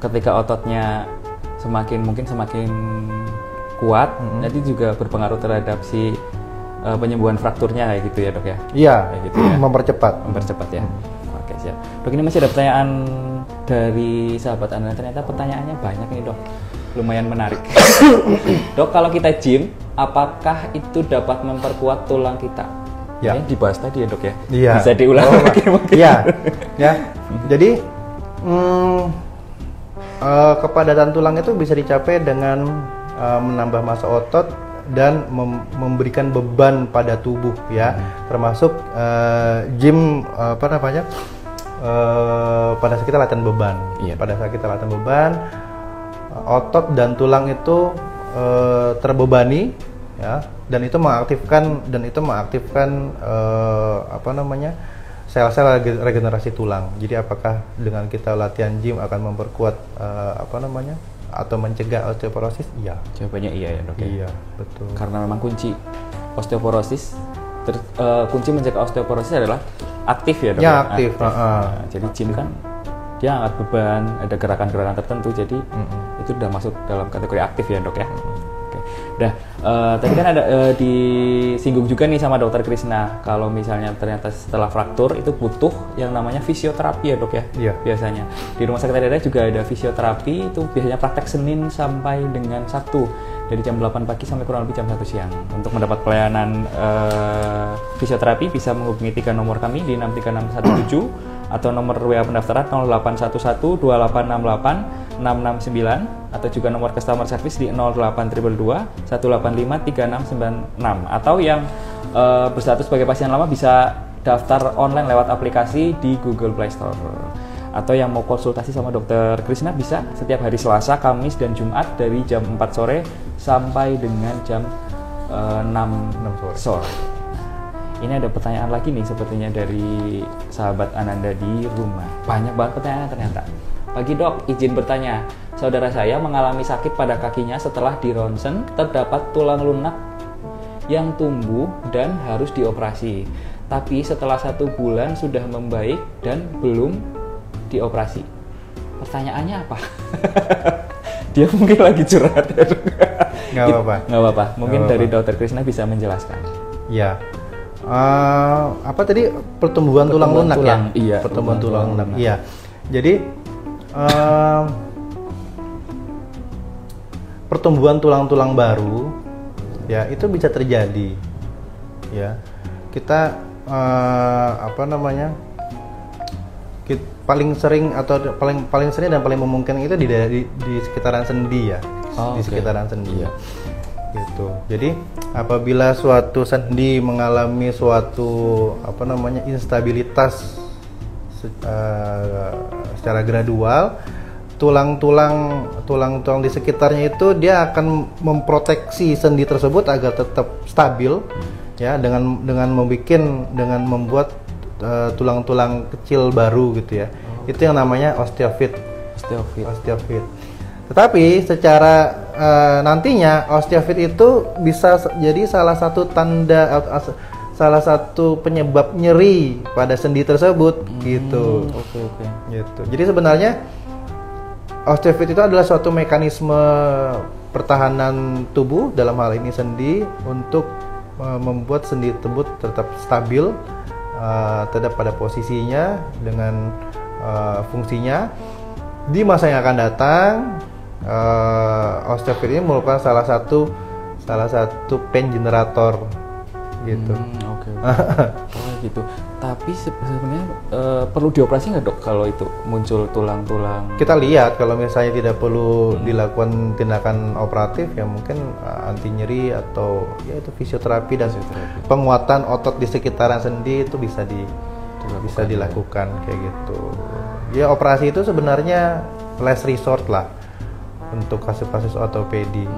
Ketika ototnya semakin kuat, nanti juga berpengaruh terhadap si penyembuhan frakturnya kayak gitu ya dok ya. Iya. Kayak gitu ya. Mempercepat ya. Oke, siap. Dok, ini masih ada pertanyaan dari sahabat Anda. Ternyata pertanyaannya banyak nih dok. Lumayan menarik. Dok, kalau kita gym, apakah itu dapat memperkuat tulang kita? Ya. Ini dibahas tadi ya dok ya? Iya. Bisa diulang lagi mungkin? Iya. Ya. Jadi kepadatan tulang itu bisa dicapai dengan menambah massa otot dan memberikan beban pada tubuh ya, termasuk gym pada saat kita latihan beban. Iya. Pada saat kita latihan beban, otot dan tulang itu terbebani ya, dan itu mengaktifkan sel-sel regenerasi tulang. Jadi apakah dengan kita latihan gym akan memperkuat atau mencegah osteoporosis? Iya. Jawabannya iya ya dok. Iya, betul. Karena memang kunci osteoporosis, kunci mencegah osteoporosis adalah aktif ya dok. Ya, aktif. Jadi gym kan dia angkat beban, ada gerakan-gerakan tertentu, jadi itu udah masuk dalam kategori aktif ya dok ya. Udah, tadi kan ada disinggung juga nih sama dokter Krisna, kalau misalnya ternyata setelah fraktur itu butuh yang namanya fisioterapi ya dok ya. Iya. Biasanya di rumah sakit daerah juga ada fisioterapi, itu biasanya praktek Senin sampai dengan Sabtu dari jam 8 pagi sampai kurang lebih jam 1 siang. Untuk mendapat pelayanan fisioterapi bisa menghubungi 3 nomor kami di 63617 atau nomor WA pendaftaran 0811 2868 669 atau juga nomor customer service di 08222 185 3696, atau yang berstatus sebagai pasien lama bisa daftar online lewat aplikasi di Google Play Store. Atau yang mau konsultasi sama dokter Krisna bisa setiap hari Selasa, Kamis, dan Jumat dari jam 4 sore sampai dengan jam 6 sore. Ini ada pertanyaan lagi nih sepertinya dari sahabat Ananda di rumah. Banyak banget pertanyaan ternyata. Pagi dok, izin bertanya. Saudara saya mengalami sakit pada kakinya setelah di ronsen terdapat tulang lunak yang tumbuh dan harus dioperasi. Tapi setelah 1 bulan sudah membaik dan belum dioperasi. Pertanyaannya apa? Dia mungkin lagi curhat. Nggak apa-apa. Nggak apa-apa. Mungkin dari Dokter Krisna bisa menjelaskan. Ya. Apa tadi pertumbuhan tulang lunak ya? Iya. Pertumbuhan tulang lunak. Iya. Jadi pertumbuhan tulang-tulang baru ya itu bisa terjadi. Ya. Kita paling sering atau paling sering dan paling memungkinkan itu di sekitaran sendi ya. Di sekitaran sendi. Iya. Gitu. Jadi apabila suatu sendi mengalami suatu instabilitas secara gradual, tulang-tulang di sekitarnya itu dia akan memproteksi sendi tersebut agar tetap stabil ya dengan membuat tulang-tulang kecil baru gitu ya. Itu yang namanya osteofit. Tetapi secara nantinya osteofit itu bisa jadi salah satu penyebab nyeri pada sendi tersebut gitu. Gitu. Jadi sebenarnya osteofit itu adalah suatu mekanisme pertahanan tubuh, dalam hal ini sendi, untuk membuat sendi tersebut tetap stabil, tetap pada posisinya dengan fungsinya. Di masa yang akan datang, osteofit ini merupakan salah satu pain generator gitu. Gitu. Tapi sebenarnya perlu dioperasi nggak dok kalau itu muncul tulang-tulang? Kita lihat kalau misalnya tidak perlu dilakukan tindakan operatif ya mungkin anti nyeri atau ya itu fisioterapi dan penguatan otot di sekitaran sendi itu bisa dilakukan kayak gitu. Ya operasi itu sebenarnya last resort lah untuk kasus-kasus ortopedi.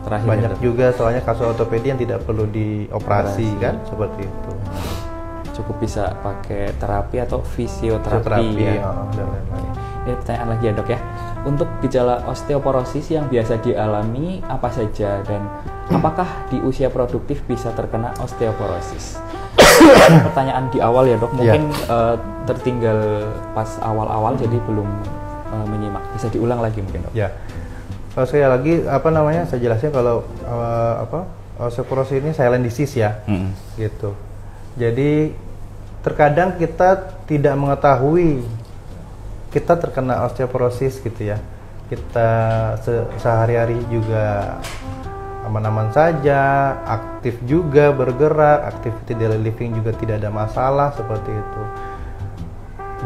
Banyak juga soalnya kasus ortopedi yang tidak perlu dioperasi kan, seperti itu. Cukup bisa pakai terapi atau fisioterapi ya. Dan lain-lain. Ini pertanyaan lagi ya dok ya. Untuk gejala osteoporosis yang biasa dialami apa saja dan apakah di usia produktif bisa terkena osteoporosis? Pertanyaan di awal ya dok, mungkin tertinggal pas awal-awal jadi belum menyimak. Bisa diulang lagi mungkin dok? Ya. Kalau sekali lagi saya jelasnya kalau osteoporosis ini silent disease ya, gitu. Jadi terkadang kita tidak mengetahui kita terkena osteoporosis gitu ya. Kita sehari-hari juga aman-aman saja, aktif juga bergerak, activity daily living juga tidak ada masalah seperti itu.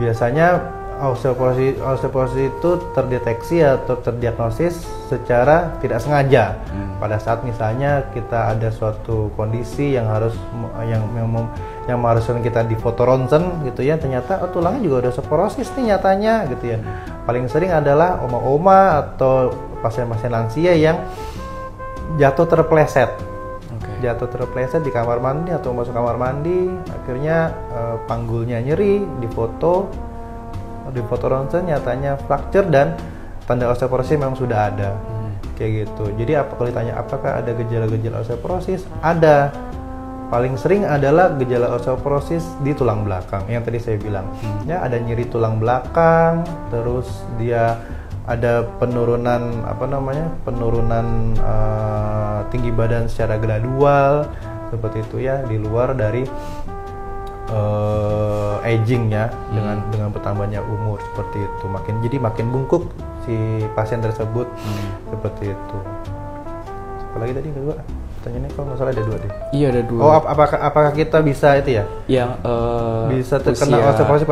Biasanya osteoporosis itu terdeteksi atau terdiagnosis secara tidak sengaja pada saat misalnya kita ada suatu kondisi yang mengharuskan kita di foto ronsen gitu ya, ternyata tulangnya juga ada osteoporosis nih nyatanya gitu ya. Paling sering adalah oma-oma atau pasien-pasien lansia yang jatuh terpleset di kamar mandi atau masuk kamar mandi, akhirnya panggulnya nyeri, di foto ronsen nyatanya fracture dan tanda osteoporosis memang sudah ada. Kayak gitu. Jadi kalau ditanya apakah ada gejala-gejala osteoporosis? Ada. Paling sering adalah gejala osteoporosis di tulang belakang yang tadi saya bilang. Ya, ada nyeri tulang belakang, terus dia ada penurunan tinggi badan secara gradual seperti itu ya, di luar dari aging ya, dengan bertambahnya umur seperti itu, makin bungkuk si pasien tersebut seperti itu. Apalagi tadi kedua pertanyaannya kalau nggak salah ada 2 deh. Iya ada 2. Oh apakah kita bisa itu ya? Yang bisa terkena osteoporosis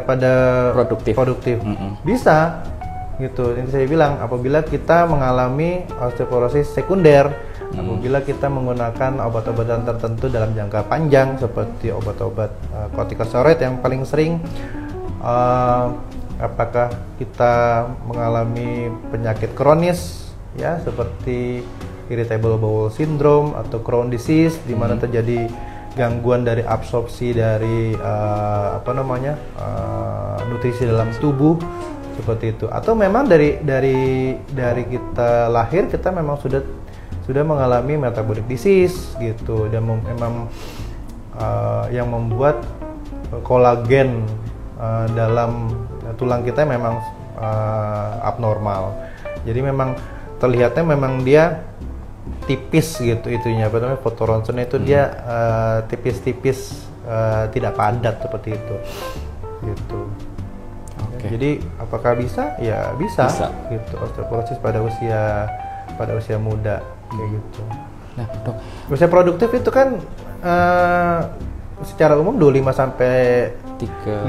pada produktif. Bisa gitu. Ini saya bilang apabila kita mengalami osteoporosis sekunder. Apabila kita menggunakan obat-obatan tertentu dalam jangka panjang seperti obat-obat kortikosteroid yang paling sering, apakah kita mengalami penyakit kronis ya seperti irritable bowel syndrome atau Crohn disease di mana terjadi gangguan dari absorpsi dari nutrisi dalam tubuh seperti itu, atau memang dari kita lahir kita memang sudah mengalami metabolic disease gitu, dan memang yang membuat kolagen dalam tulang kita memang abnormal. Jadi memang terlihatnya memang dia tipis gitu itunya, apa namanya, foto ronsennya itu dia tipis-tipis, tidak padat seperti itu gitu. Okay. Jadi apakah bisa? Ya bisa. Gitu, osteoporosis pada usia muda kayak gitu. Nah, Dok, usia produktif itu kan secara umum 25 sampai 50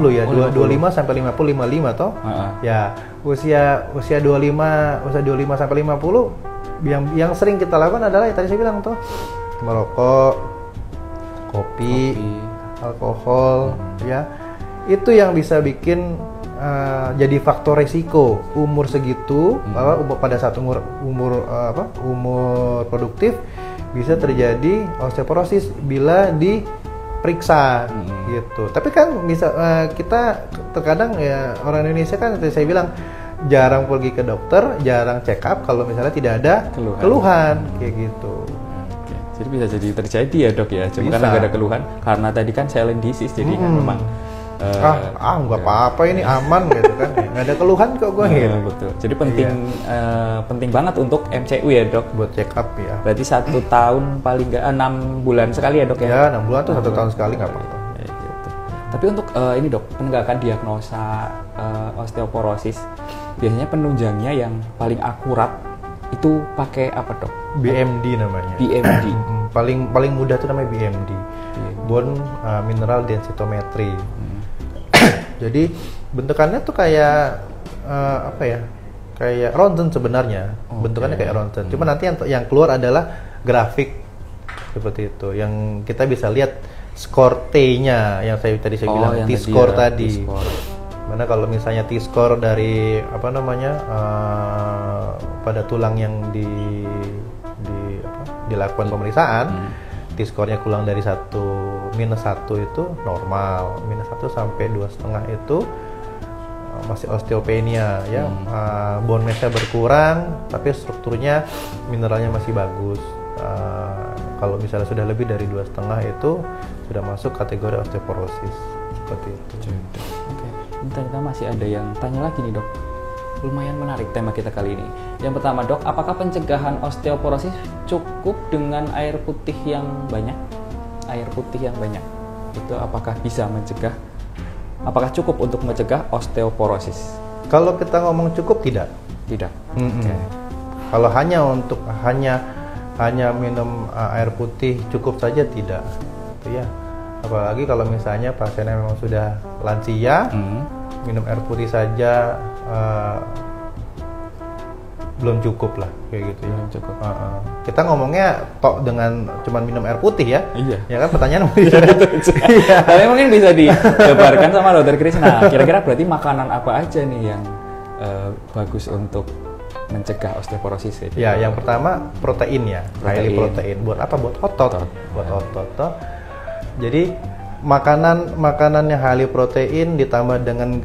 ya, 25 sampai 55 toh. Ya, usia 25 sampai 50 yang sering kita lakukan adalah yang tadi saya bilang tuh, merokok, kopi. Alkohol, ya. Itu yang bisa bikin jadi faktor resiko umur segitu, pada saat umur produktif bisa terjadi osteoporosis bila diperiksa gitu. Tapi kan bisa kita terkadang ya, orang Indonesia kan saya bilang jarang pergi ke dokter, jarang check up kalau misalnya tidak ada keluhan kayak gitu. Jadi bisa jadi terjadi ya, Dok ya. Cuma karena nggak ada keluhan, karena tadi kan silent disease, jadi kan memang nggak apa-apa, ini aman gitu kan, nggak ada keluhan kok gue gitu. Betul. Jadi penting banget untuk MCU ya, Dok, buat check up ya. Berarti 1 tahun paling nggak 6 bulan sekali ya, Dok ya? Ya, 6 bulan tuh 1 tahun sekali nggak apa-apa. Gitu. Tapi untuk ini, Dok, penegakan diagnosa osteoporosis, biasanya penunjangnya yang paling akurat itu pakai apa, Dok? BMD namanya. BMD. paling mudah tuh namanya BMD. Bone Mineral Densitometry. Jadi bentukannya tuh kayak kayak ronsen sebenarnya. Bentukannya kayak ronsen. Cuma nanti yang keluar adalah grafik seperti itu. Yang kita bisa lihat skor T-nya yang tadi saya bilang, T-score tadi. Mana kalau misalnya T-score dari pada tulang yang dilakukan pemeriksaan, T-score-nya kurang dari -1 itu normal, -1 sampai 2,5 itu masih osteopenia ya, bone mass-nya berkurang tapi strukturnya mineralnya masih bagus. Kalau misalnya sudah lebih dari 2,5 itu sudah masuk kategori osteoporosis seperti itu. Oke. Ini ternyata masih ada yang tanya lagi nih, Dok. Lumayan menarik tema kita kali ini. Yang pertama, Dok, apakah pencegahan osteoporosis cukup dengan air putih yang banyak? Air putih yang banyak itu apakah bisa mencegah? Apakah cukup untuk mencegah osteoporosis? Kalau kita ngomong cukup, tidak. Tidak. Okay. Kalau hanya minum air putih cukup saja, tidak. Ya. Apalagi kalau misalnya pasiennya memang sudah lansia, minum air putih saja belum cukup lah, kayak gitu ya. Cukup. Kita ngomongnya tok dengan cuman minum air putih ya. Iya. Ya kan, pertanyaan Tapi mungkin bisa dijabarkan sama Dokter Kris. Nah, kira-kira berarti makanan apa aja nih yang bagus untuk mencegah osteoporosis? Ya, yang pertama protein ya. Highly protein. Buat apa? Buat otot. Buat otot. Jadi makanan yang highly protein ditambah dengan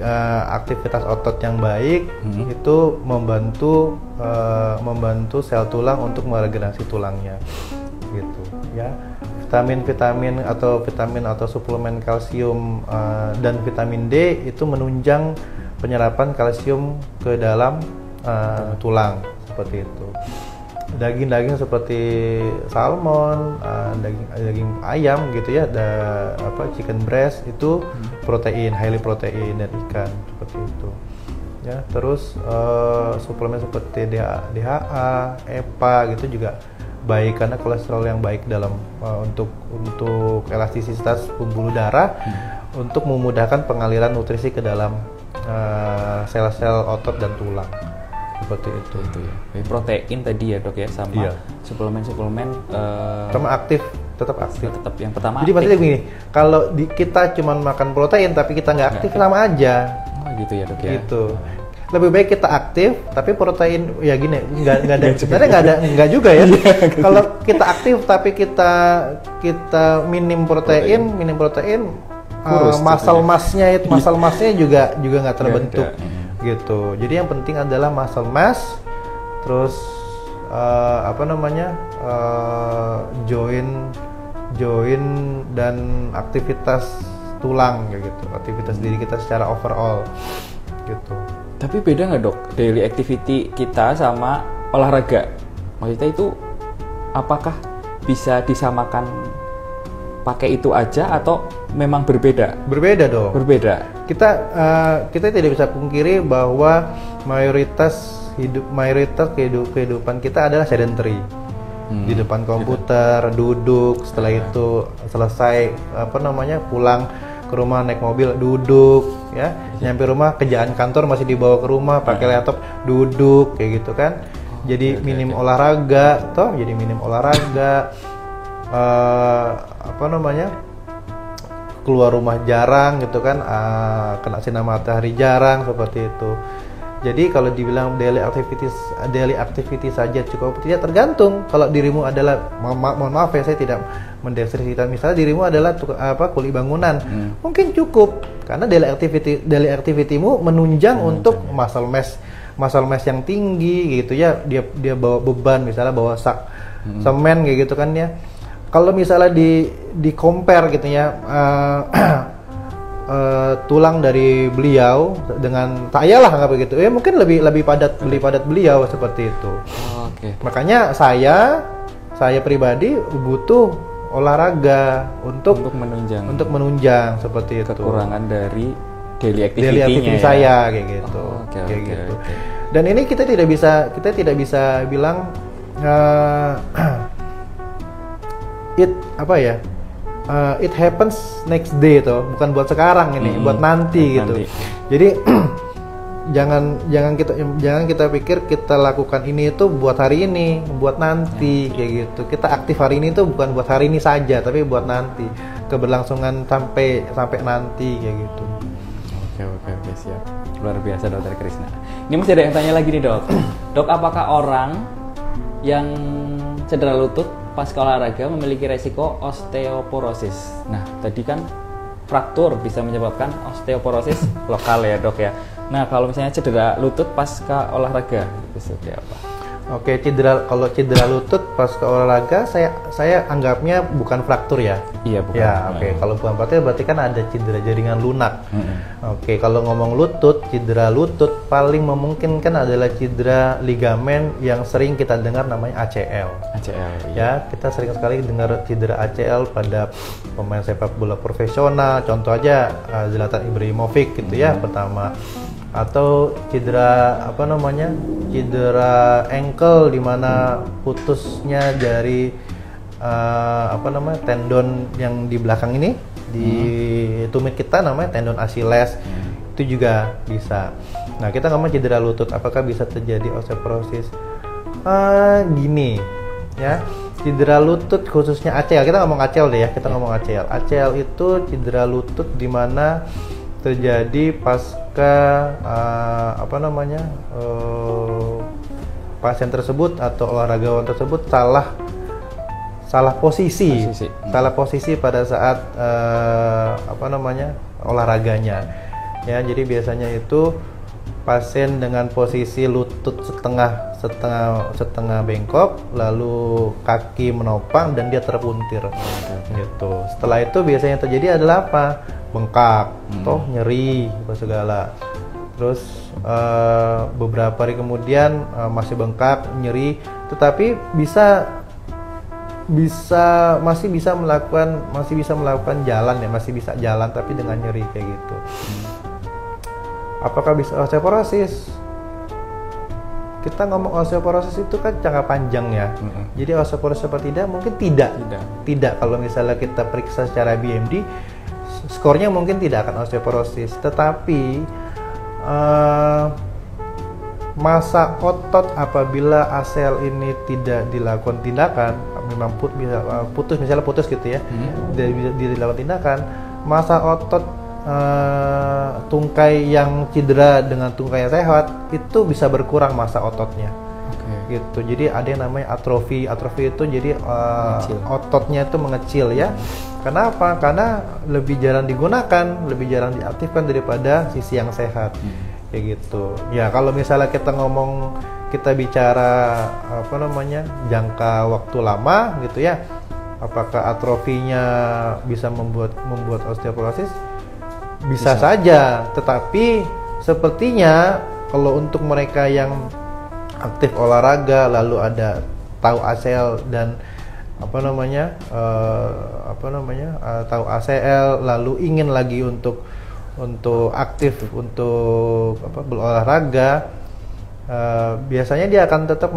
aktivitas otot yang baik itu membantu sel tulang untuk meregenerasi tulangnya gitu ya. Vitamin atau suplemen kalsium dan vitamin D itu menunjang penyerapan kalsium ke dalam tulang seperti itu. Daging-daging seperti salmon, daging ayam gitu ya, ada chicken breast itu protein, highly protein, dan ikan seperti itu. Ya, terus suplemen seperti DHA, EPA gitu juga baik karena kolesterol yang baik dalam untuk elastisitas pembuluh darah, untuk memudahkan pengaliran nutrisi ke dalam sel-sel otot dan tulang. Seperti itu ya. Protein tadi ya, Dok ya, sama suplemen-suplemen sama tetap aktif. Tetap yang pertama. Jadi maksudnya begini, kalau kita cuma makan protein tapi kita nggak aktif, sama aja. Oh gitu ya, Dok ya. Gitu. lebih baik kita aktif, tapi protein ya gini, nggak ada sebenarnya nggak juga ya. Kalau kita aktif tapi kita minim protein, muscle massnya juga nggak terbentuk gitu. Jadi yang penting adalah muscle mass, terus join dan aktivitas tulang kayak gitu, aktivitas diri kita secara overall gitu. Tapi beda nggak dok, daily activity kita sama olahraga? Maksudnya itu apakah bisa disamakan pakai itu aja atau memang berbeda? Berbeda dong. Berbeda. Kita tidak bisa pungkiri bahwa mayoritas kehidupan kita adalah sedentary. Di depan komputer, duduk, setelah itu selesai pulang ke rumah naik mobil duduk ya, nyampe rumah kerjaan kantor masih dibawa ke rumah pakai laptop duduk kayak gitu kan. Jadi minim olahraga keluar rumah jarang gitu kan, kena sinar matahari jarang seperti itu. Jadi kalau dibilang daily activity saja cukup tidak, tergantung. Kalau dirimu adalah mohon maaf ya, saya tidak mendeskripsikan, misalnya dirimu adalah kuli bangunan, mungkin cukup karena daily activity-mu menunjang untuk muscle mass yang tinggi gitu ya. Dia bawa beban, misalnya bawa sak semen kayak gitu kan ya. Kalau misalnya di compare gitu ya, tulang dari beliau dengan saya lah nggak begitu ya, mungkin lebih padat beliau seperti itu. Makanya saya pribadi butuh olahraga untuk menunjang seperti itu, kekurangan dari daily activity saya kayak gitu. Gitu. Dan ini kita tidak bisa bilang it happens next day tuh, bukan buat sekarang ini, buat nanti gitu. Jadi jangan kita pikir kita lakukan ini itu buat hari ini, buat nanti kayak gitu. Kita aktif hari ini itu bukan buat hari ini saja, tapi buat nanti, keberlangsungan sampai nanti kayak gitu. Oke, siap. Luar biasa Dokter Krisna. Ini masih ada yang tanya lagi nih dok. Dok, apakah orang yang cedera lutut pasca olahraga memiliki resiko osteoporosis? Nah, tadi kan fraktur bisa menyebabkan osteoporosis lokal ya dok ya. Nah, kalau misalnya cedera lutut pasca olahraga itu seperti apa? Oke, kalau cedera lutut pasca olahraga saya anggapnya bukan fraktur ya. Iya, bukan. Ya, oke. Kalau bukan fraktur berarti kan ada cedera jaringan lunak. Oke, kalau ngomong cedera lutut paling memungkinkan adalah cedera ligamen yang sering kita dengar namanya ACL. Ya, kita sering sekali dengar cedera ACL pada pemain sepak bola profesional. Contoh aja Zlatan Ibrahimovic gitu ya pertama. Atau cedera ankle di mana putusnya dari tendon yang di belakang ini di tumit kita namanya tendon Achilles, itu juga bisa. Nah, kita ngomong cedera lutut, apakah bisa terjadi osteoporosis? Gini ya, cedera lutut khususnya ACL, kita ngomong ACL deh ya, ACL itu cedera lutut di mana terjadi pasca pasien tersebut atau olahragawan tersebut salah posisi pada saat olahraganya ya. Jadi biasanya itu pasien dengan posisi lutut setengah bengkok, lalu kaki menopang dan dia terpuntir gitu. Setelah itu biasanya terjadi adalah apa? Bengkak, nyeri apa segala. Terus beberapa hari kemudian masih bengkak, nyeri, tetapi masih bisa melakukan jalan ya, masih bisa jalan tapi dengan nyeri kayak gitu. Apakah bisa osteoporosis? Kita ngomong osteoporosis itu kan jangka panjang ya. Jadi osteoporosis apa tidak? Mungkin tidak. Kalau misalnya kita periksa secara BMD, skornya mungkin tidak akan osteoporosis, tetapi masa otot apabila ACL ini tidak dilakukan tindakan, memang putus gitu ya, dilakukan tindakan, masa otot tungkai yang cedera dengan tungkai yang sehat itu bisa berkurang massa ototnya. Gitu. Jadi ada yang namanya atrofi. Atrofi itu jadi ototnya itu mengecil ya. Kenapa? Karena lebih jarang digunakan, lebih jarang diaktifkan daripada sisi yang sehat. Kayak gitu. Ya kalau misalnya kita bicara jangka waktu lama gitu ya. Apakah atrofinya bisa membuat osteoporosis? Bisa saja, tetapi sepertinya kalau untuk mereka yang aktif olahraga lalu ada tahu ACL dan tahu ACL lalu ingin lagi untuk aktif untuk berolahraga, biasanya dia akan tetap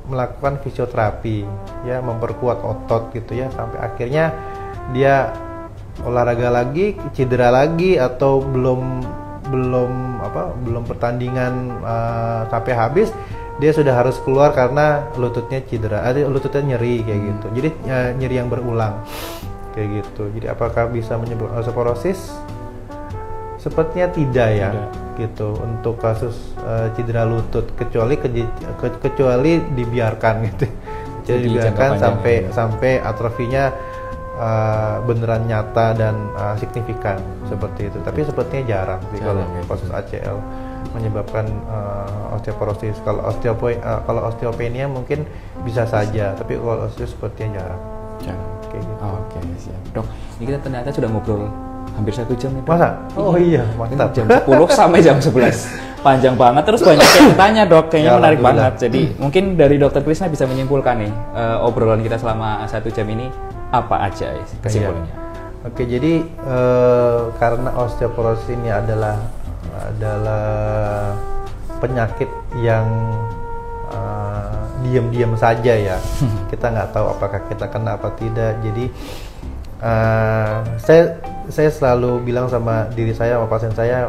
melakukan fisioterapi ya, memperkuat otot gitu ya, sampai akhirnya dia olahraga lagi, cedera lagi, atau belum pertandingan sampai habis dia sudah harus keluar karena lututnya cedera, lututnya nyeri kayak gitu. Jadi nyeri yang berulang kayak gitu. Jadi apakah bisa menyebabkan osteoporosis? Sepertinya tidak ya. Gitu untuk kasus cedera lutut, kecuali dibiarkan gitu. Jadi dibiarkan sampai atrofinya beneran nyata dan signifikan seperti itu. Tapi sepertinya jarang sih kalau kasus ACL menyebabkan osteoporosis. Kalau osteopenia mungkin bisa saja, tapi kalau osteoporosis sepertinya jarang. Kayak gitu. Oke, siap. Dok, ini kita ternyata sudah ngobrol hampir 1 jam nih, Dok. Masa? Oh iya, mantap. Jam 10 sampai jam 11. Panjang banget, terus banyak yang tanya, Dok. Kayaknya menarik banget. Jadi mungkin dari Dokter Krisna bisa menyimpulkan nih obrolan kita selama 1 jam ini apa aja kesimpulannya. Oke, jadi karena osteoporosis ini adalah penyakit yang diam-diam saja ya. Kita nggak tahu apakah kita kena apa tidak. Jadi saya selalu bilang sama diri saya, sama pasien saya,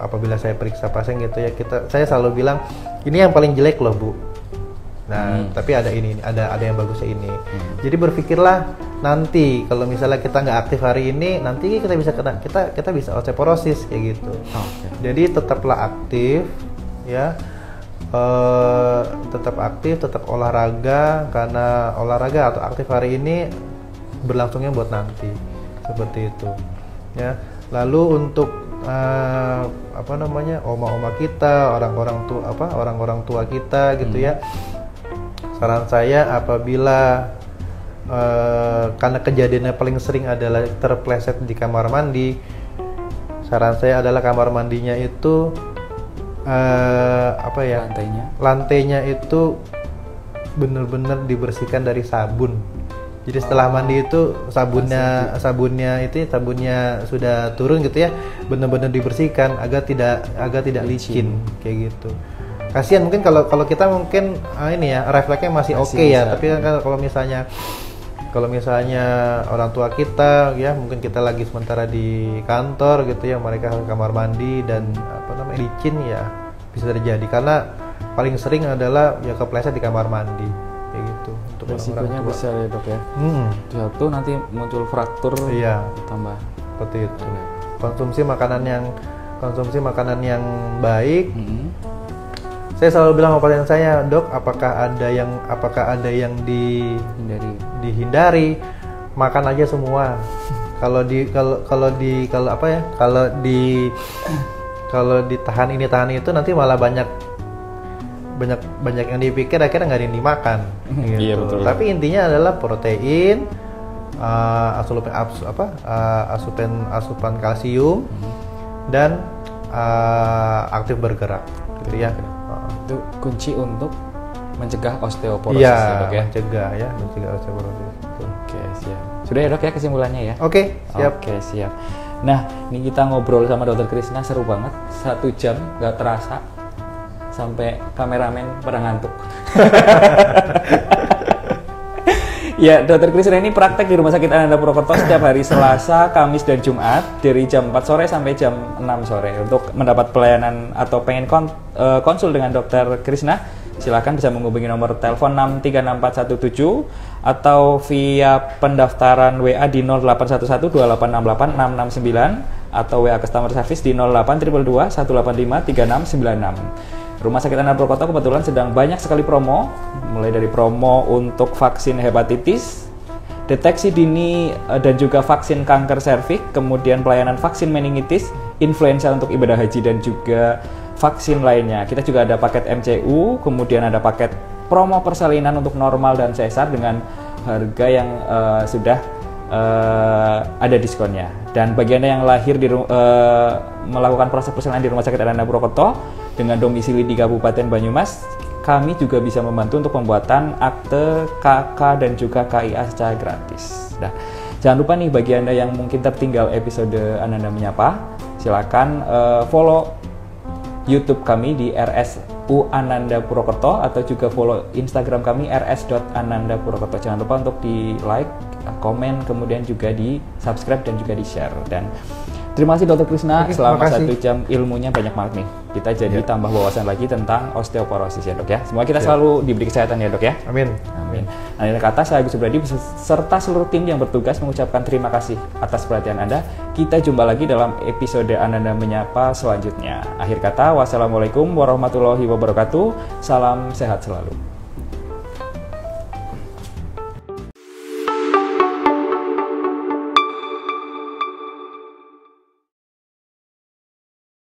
apabila saya periksa pasien gitu ya, saya selalu bilang ini yang paling jelek loh Bu. Nah, tapi ada yang bagusnya ini. Jadi berpikirlah nanti kalau misalnya kita nggak aktif hari ini, nanti kita bisa osteoporosis kayak gitu. Jadi tetaplah aktif ya, tetap olahraga, karena olahraga atau aktif hari ini berlangsungnya buat nanti, seperti itu ya. Lalu untuk oma-oma kita, orang-orang tua kita gitu ya. Saran saya apabila karena kejadiannya paling sering adalah terpleset di kamar mandi, saran saya adalah kamar mandinya itu lantainya itu benar-benar dibersihkan dari sabun. Jadi setelah mandi itu sabunnya sudah turun gitu ya, benar-benar dibersihkan agar tidak licin kayak gitu. Kasihan mungkin kalau kita mungkin refleksnya masih oke ya, tapi kan kalau misalnya orang tua kita ya, mungkin kita lagi sementara di kantor gitu ya, mereka ke kamar mandi dan licin ya, bisa terjadi karena paling sering adalah ya kepleset di kamar mandi kayak gitu. Untuk resikonya besar ya, Dok ya. Satu nanti muncul fraktur, tambah seperti itu. Konsumsi makanan yang baik. Saya selalu bilang sama pasien saya, Dok, apakah ada yang dihindari? Makan aja semua. Kalau ditahan itu nanti malah banyak yang dipikir, akhirnya nggak ada yang dimakan. Gitu. Iya, betul. Tapi intinya adalah protein, asupan kalsium, dan aktif bergerak, gitu ya. Itu kunci untuk mencegah osteoporosis ya, Dok ya. Mencegah osteoporosis. Oke, siap. Sudah ya, Dok ya, kesimpulannya ya? Oke, siap. Oke, siap. Nah, ini kita ngobrol sama Dokter Krisna seru banget. 1 jam nggak terasa, sampai kameramen pada ngantuk. Ya, Dokter Krisna ini praktek di Rumah Sakit Ananda Purwokerto setiap hari Selasa, Kamis, dan Jumat dari jam 4 sore sampai jam 6 sore. Untuk mendapat pelayanan atau pengen konsul dengan Dokter Krisna, silakan bisa menghubungi nomor telepon 6364117 atau via pendaftaran WA di 081128686669 atau WA customer service di 082221853696. Rumah Sakit Ananda Purwokerto kebetulan sedang banyak sekali promo, mulai dari promo untuk vaksin hepatitis, deteksi dini dan juga vaksin kanker serviks, kemudian pelayanan vaksin meningitis, influenza untuk ibadah haji dan juga vaksin lainnya. Kita juga ada paket MCU, kemudian ada paket promo persalinan untuk normal dan sesar dengan harga yang sudah ada diskonnya. Dan bagi Anda yang lahir di melakukan proses persalinan di Rumah Sakit Ananda Purwokerto dengan domisili di Kabupaten Banyumas, kami juga bisa membantu untuk pembuatan akte KK dan juga KIA secara gratis. Nah, jangan lupa nih bagi Anda yang mungkin tertinggal episode Ananda Menyapa, silakan follow YouTube kami di RSU Ananda Purwokerto atau juga follow Instagram kami rs.anandapurwokerto. Jangan lupa untuk di like, komen, kemudian juga di subscribe dan juga di share. Dan terima kasih Dr. Krisna, selama 1 jam ilmunya banyak banget nih. Kita jadi tambah wawasan lagi tentang osteoporosis ya dok ya. Semoga kita selalu diberi kesehatan ya dok ya. Amin. Amin. Nah, ini kata saya Agus Subradi serta seluruh tim yang bertugas mengucapkan terima kasih atas perhatian Anda. Kita jumpa lagi dalam episode Ananda Menyapa selanjutnya. Akhir kata, wassalamualaikum warahmatullahi wabarakatuh. Salam sehat selalu.